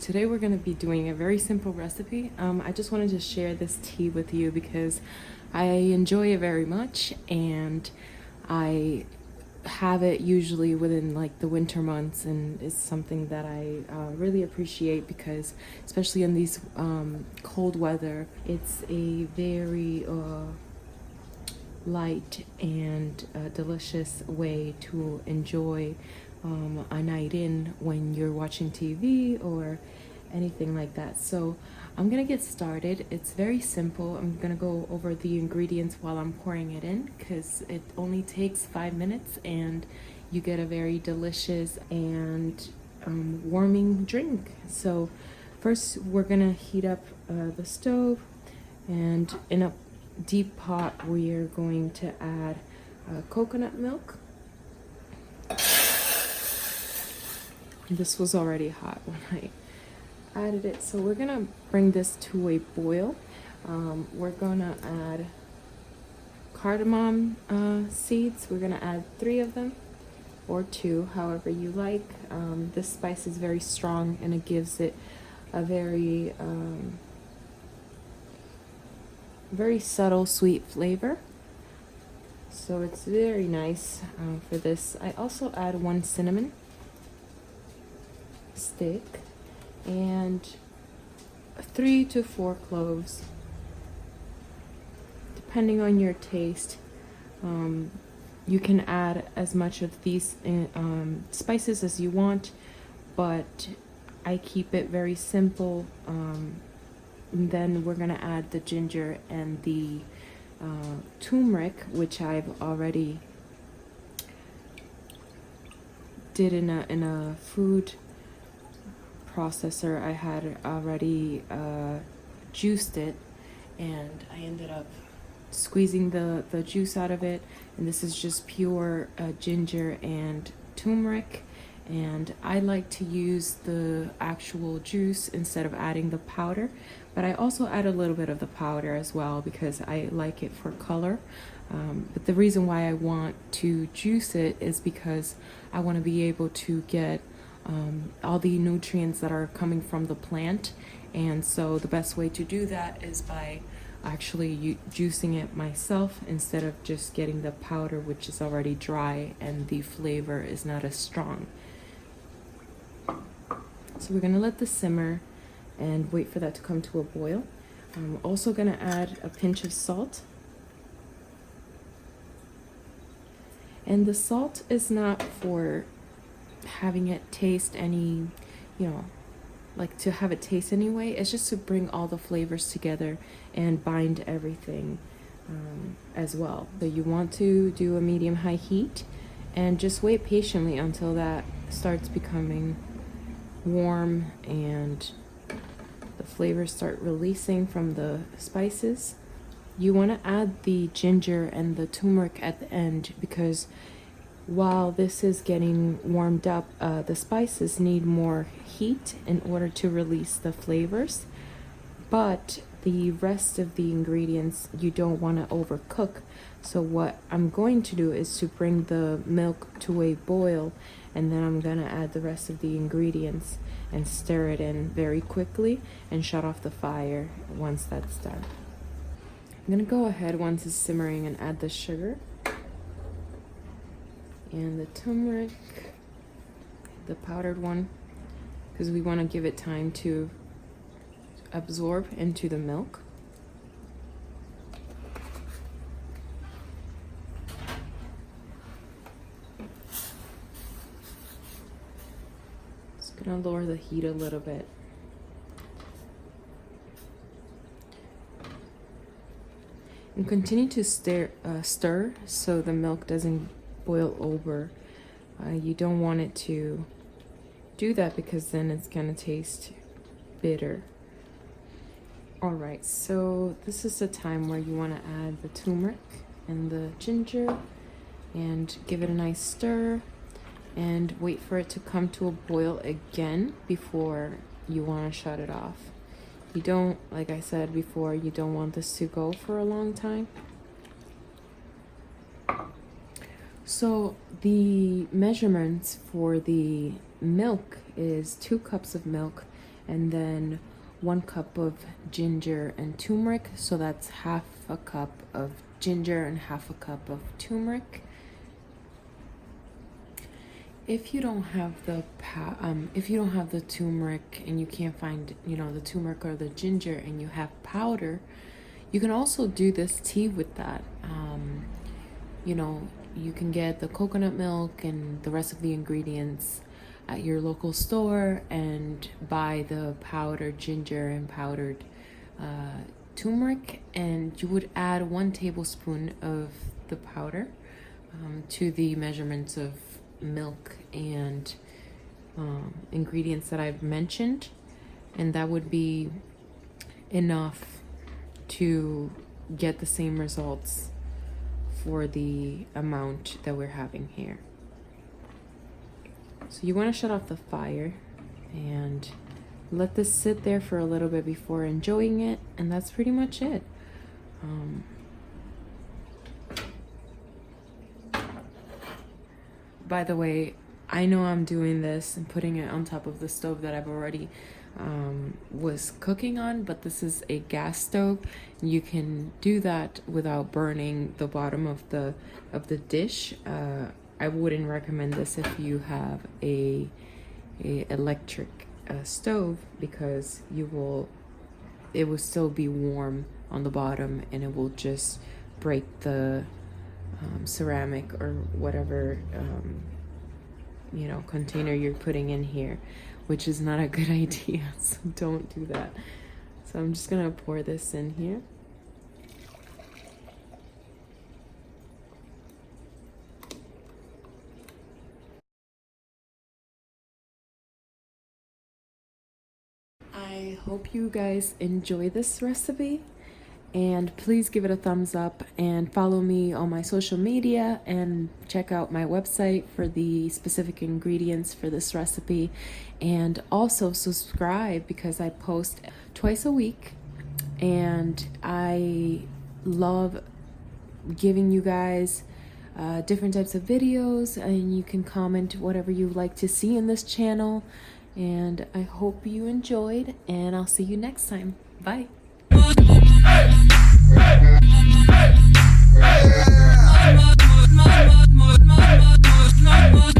today we're going to be doing a very simple recipe. I just wanted to share this tea with you because I enjoy it very much, and I have it usually within like the winter months, and it's something that I really appreciate because especially in these cold weather, it's a very light and delicious way to enjoy a night in when you're watching TV or anything like that. So I'm gonna get started. It's very simple. I'm gonna go over the ingredients while I'm pouring it in because it only takes 5 minutes and you get a very delicious and warming drink. So first we're gonna heat up the stove, and in a deep pot we are going to add coconut milk. This was already hot when I added it, so we're gonna bring this to a boil. We're gonna add cardamom seeds. We're gonna add 3 of them or 2, however you like. This spice is very strong and it gives it a very very subtle sweet flavor, so it's very nice for this. I also add 1 cinnamon stick and 3 to 4 cloves, depending on your taste. You can add as much of these spices as you want, but I keep it very simple. And then we're gonna add the ginger and the turmeric, which I've already did in a food processor. I had already juiced it, and I ended up squeezing the juice out of it, and this is just pure ginger and turmeric. And I like to use the actual juice instead of adding the powder, but I also add a little bit of the powder as well because I like it for color. But the reason why I want to juice it is because I want to be able to get all the nutrients that are coming from the plant, and so the best way to do that is by actually juicing it myself instead of just getting the powder, which is already dry and the flavor is not as strong. So we're gonna let this simmer and wait for that to come to a boil. I'm also gonna add a pinch of salt. And the salt is not for having it taste any, like to have it taste anyway. It's just to bring all the flavors together and bind everything as well. So you want to do a medium-high heat and just wait patiently until that starts becoming warm and the flavors start releasing from the spices. You want to add the ginger and the turmeric at the end because while this is getting warmed up, the spices need more heat in order to release the flavors, but the rest of the ingredients you don't want to overcook. So what I'm going to do is to bring the milk to a boil, and then I'm gonna add the rest of the ingredients and stir it in very quickly and shut off the fire once that's done. I'm gonna go ahead once it's simmering and add the sugar and the turmeric, the powdered one, because we want to give it time to absorb into the milk. Just gonna lower the heat a little bit. And continue to stir so the milk doesn't boil over. You don't want it to do that because then it's gonna taste bitter. All right, so this is the time where you want to add the turmeric and the ginger and give it a nice stir and wait for it to come to a boil again before you want to shut it off. You don't, like I said before, you don't want this to go for a long time. So the measurements for the milk is 2 cups of milk, and then 1 cup of ginger and turmeric. So that's half a cup of ginger and half a cup of turmeric. If you don't have the turmeric and you can't find, the turmeric or the ginger, and you have powder, you can also do this tea with that. You can get the coconut milk and the rest of the ingredients at your local store and buy the powdered ginger and powdered turmeric, and you would add 1 tablespoon of the powder to the measurements of milk and ingredients that I've mentioned, and that would be enough to get the same results for the amount that we're having here. So you want to shut off the fire and let this sit there for a little bit before enjoying it, and that's pretty much it. By the way, I know I'm doing this and putting it on top of the stove that I've already was cooking on, but this is a gas stove. You can do that without burning the bottom of the dish. I wouldn't recommend this if you have a electric stove, because it will still be warm on the bottom, and it will just break the ceramic or whatever container you're putting in here, which is not a good idea. So don't do that. So I'm just gonna pour this in here. I hope you guys enjoy this recipe, and please give it a thumbs up and follow me on my social media and check out my website for the specific ingredients for this recipe, and also subscribe because I post twice a week, and I love giving you guys different types of videos, and you can comment whatever you like to see in this channel. And I hope you enjoyed, and I'll see you next time. Bye. Hey!